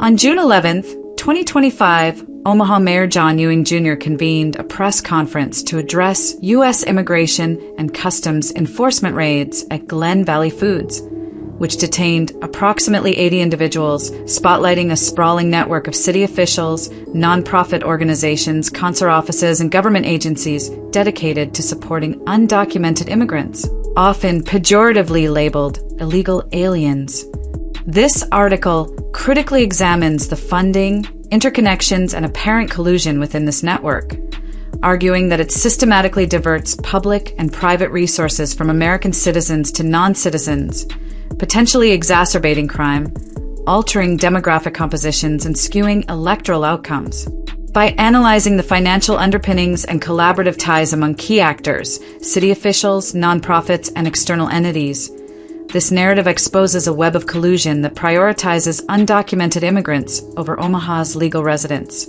On June 11th, 2025, Omaha Mayor John Ewing Jr. convened a press conference to address U.S. immigration and customs enforcement raids at Glen Valley Foods, which detained approximately 80 individuals, spotlighting a sprawling network of city officials, nonprofit organizations, consular offices, and government agencies dedicated to supporting undocumented immigrants, often pejoratively labeled illegal aliens. This article critically examines the funding, interconnections, and apparent collusion within this network, arguing that it systematically diverts public and private resources from American citizens to non-citizens, potentially exacerbating crime, altering demographic compositions, and skewing electoral outcomes. By analyzing the financial underpinnings and collaborative ties among key actors, city officials, nonprofits, and external entities, this narrative exposes a web of collusion that prioritizes undocumented immigrants over Omaha's legal residents,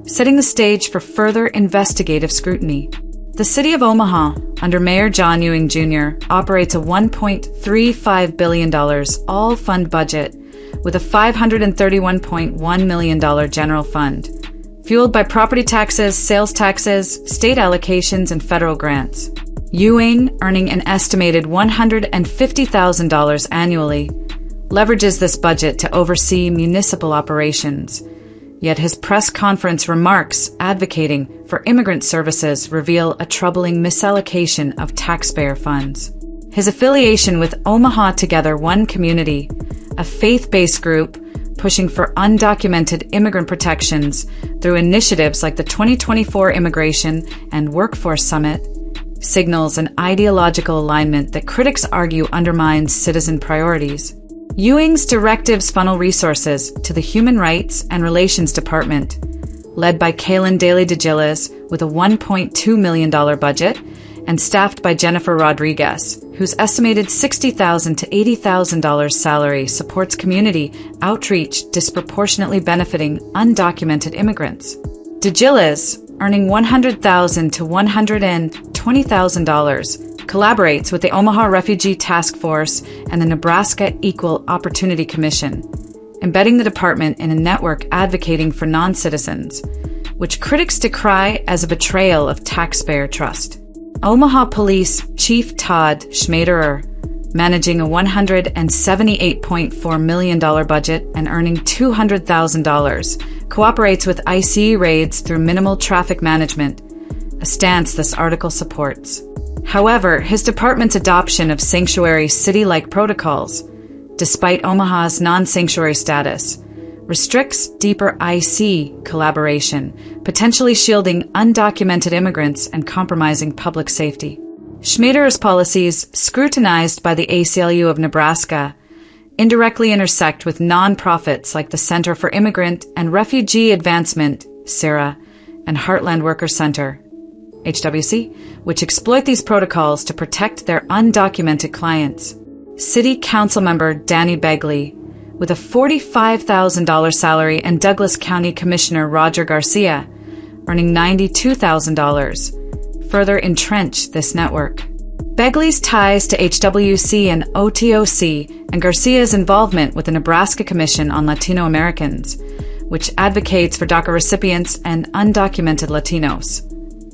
setting the stage for further investigative scrutiny. The city of Omaha, under Mayor John Ewing Jr., operates a $1.35 billion all-fund budget with a $531.1 million general fund, fueled by property taxes, sales taxes, state allocations, and federal grants. Ewing, earning an estimated $150,000 annually, leverages this budget to oversee municipal operations. Yet his press conference remarks advocating for immigrant services reveal a troubling misallocation of taxpayer funds. His affiliation with Omaha Together One Community, a faith-based group pushing for undocumented immigrant protections through initiatives like the 2024 Immigration and Workforce Summit, signals an ideological alignment that critics argue undermines citizen priorities. Ewing's directives funnel resources to the Human Rights and Relations Department, led by Kaylin Daly DeGillis with a $1.2 million budget and staffed by Jennifer Rodriguez, whose estimated $60,000 to $80,000 salary supports community outreach disproportionately benefiting undocumented immigrants. DeGillis, earning $100,000 to $120,000, collaborates with the Omaha Refugee Task Force and the Nebraska Equal Opportunity Commission, embedding the department in a network advocating for non-citizens, which critics decry as a betrayal of taxpayer trust. Omaha Police Chief Todd Schmaderer, managing a $178.4 million budget and earning $200,000, cooperates with ICE raids through minimal traffic management, a stance this article supports. However, his department's adoption of sanctuary city-like protocols, despite Omaha's non-sanctuary status, restricts deeper IC collaboration, potentially shielding undocumented immigrants and compromising public safety. Schmaderer's policies, scrutinized by the ACLU of Nebraska, indirectly intersect with nonprofits like the Center for Immigrant and Refugee Advancement, CIRA, and Heartland Worker Center, HWC, which exploit these protocols to protect their undocumented clients. City Council member Danny Begley, with a $45,000 salary, and Douglas County Commissioner Roger Garcia, earning $92,000, further entrench this network. Begley's ties to HWC and OTOC and Garcia's involvement with the Nebraska Commission on Latino Americans, which advocates for DACA recipients and undocumented Latinos,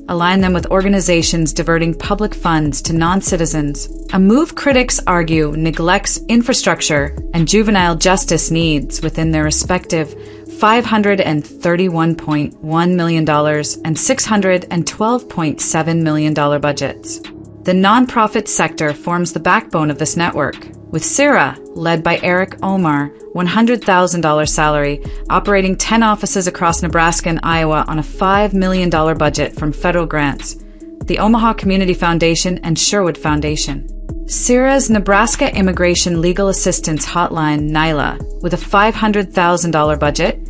align them with organizations diverting public funds to non-citizens, a move critics argue neglects infrastructure and juvenile justice needs within their respective $531.1 million and $612.7 million budgets. The nonprofit sector forms the backbone of this network, with CIRA, led by Eric Omar, $100,000 salary, operating 10 offices across Nebraska and Iowa on a $5 million budget from federal grants, the Omaha Community Foundation and Sherwood Foundation. CIRA's Nebraska Immigration Legal Assistance Hotline, NILA, with a $500,000 budget,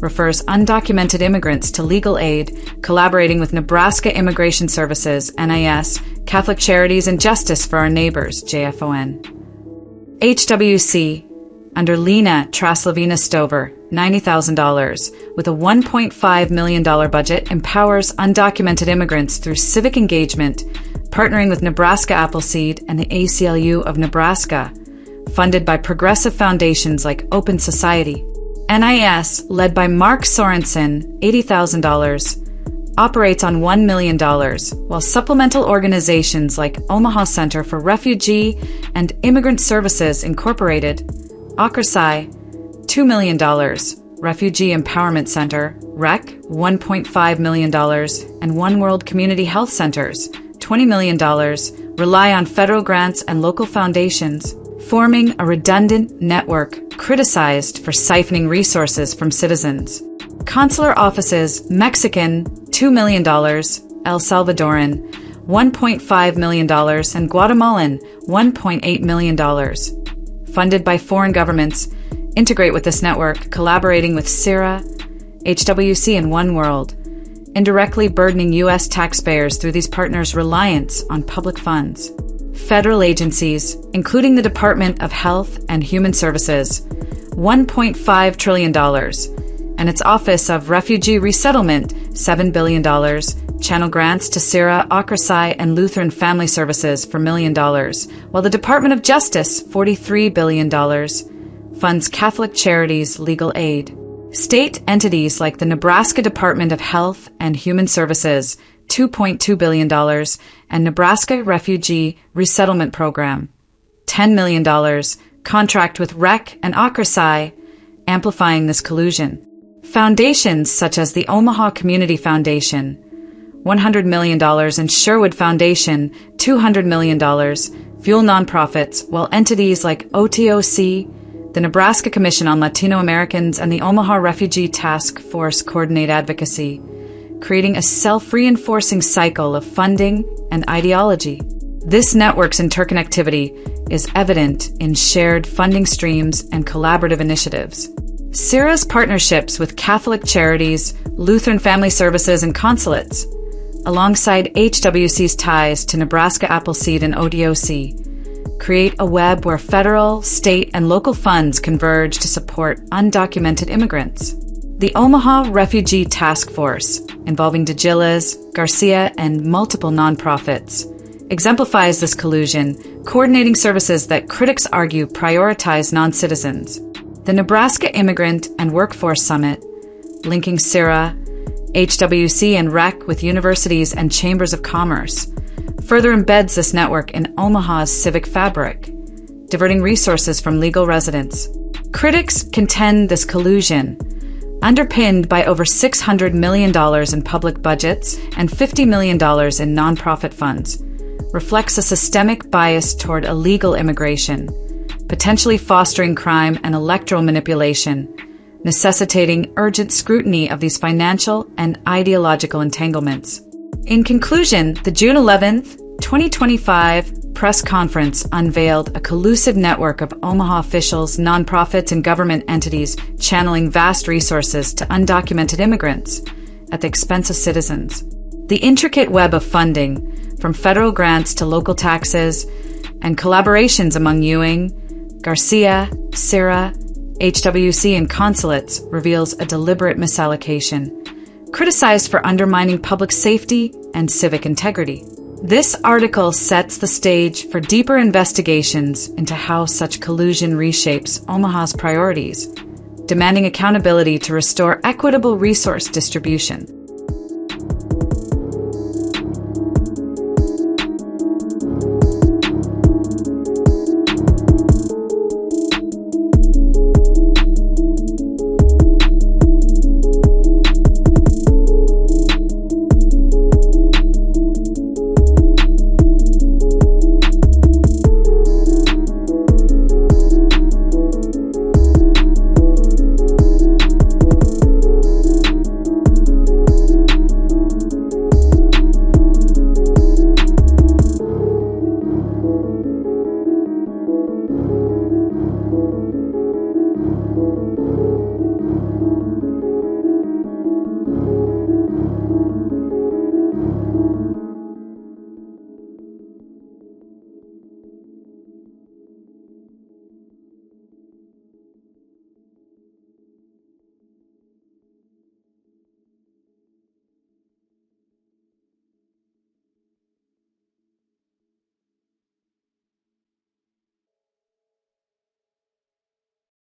refers undocumented immigrants to legal aid, collaborating with Nebraska Immigration Services, NIS, Catholic Charities, and Justice for Our Neighbors, JFON. HWC, under Lena Traslavina Stover, $90,000, with a $1.5 million budget, empowers undocumented immigrants through civic engagement, partnering with Nebraska Appleseed and the ACLU of Nebraska, funded by progressive foundations like Open Society. NIS, led by Mark Sorensen, $80,000, operates on $1 million, while supplemental organizations like Omaha Center for Refugee and Immigrant Services Incorporated, OCRSI, $2 million, Refugee Empowerment Center, REC, $1.5 million, and One World Community Health Centers, $20 million, rely on federal grants and local foundations, forming a redundant network criticized for siphoning resources from citizens. Consular offices, Mexican, $2 million, El Salvadoran, $1.5 million, and Guatemalan, $1.8 million. Funded by foreign governments, integrate with this network, collaborating with CIRA, HWC, and One World, indirectly burdening U.S. taxpayers through these partners' reliance on public funds. Federal agencies, including the Department of Health and Human Services, $1.5 trillion, and its Office of Refugee Resettlement, $7 billion, channel grants to CIRA, OCRSI, and Lutheran Family Services for $1 million, while the Department of Justice, $43 billion, funds Catholic Charities legal aid. State entities like the Nebraska Department of Health and Human Services, $2.2 billion, and Nebraska Refugee Resettlement Program, $10 million, contract with REC and OCRSI, amplifying this collusion. Foundations such as the Omaha Community Foundation, $100 million, and Sherwood Foundation, $200 million, fuel nonprofits, while entities like OTOC, the Nebraska Commission on Latino Americans, and the Omaha Refugee Task Force coordinate advocacy, creating a self-reinforcing cycle of funding and ideology. This network's interconnectivity is evident in shared funding streams and collaborative initiatives. CIRA's partnerships with Catholic Charities, Lutheran Family Services, and consulates, alongside HWC's ties to Nebraska Appleseed and ODOC, create a web where federal, state, and local funds converge to support undocumented immigrants. The Omaha Refugee Task Force, involving DeGilles, Garcia, and multiple nonprofits, exemplifies this collusion, coordinating services that critics argue prioritize non-citizens. The Nebraska Immigrant and Workforce Summit, linking CIRA, HWC, and REC with universities and chambers of commerce, further embeds this network in Omaha's civic fabric, diverting resources from legal residents. Critics contend this collusion, underpinned by over $600 million in public budgets and $50 million in nonprofit funds, reflects a systemic bias toward illegal immigration, potentially fostering crime and electoral manipulation, necessitating urgent scrutiny of these financial and ideological entanglements. In conclusion, the June 11th, 2025 press conference unveiled a collusive network of Omaha officials, nonprofits, and government entities channeling vast resources to undocumented immigrants at the expense of citizens. The intricate web of funding, from federal grants to local taxes, and collaborations among Ewing, Garcia, CIRA, HWC, and consulates reveals a deliberate misallocation, criticized for undermining public safety and civic integrity. This article sets the stage for deeper investigations into how such collusion reshapes Omaha's priorities, demanding accountability to restore equitable resource distribution.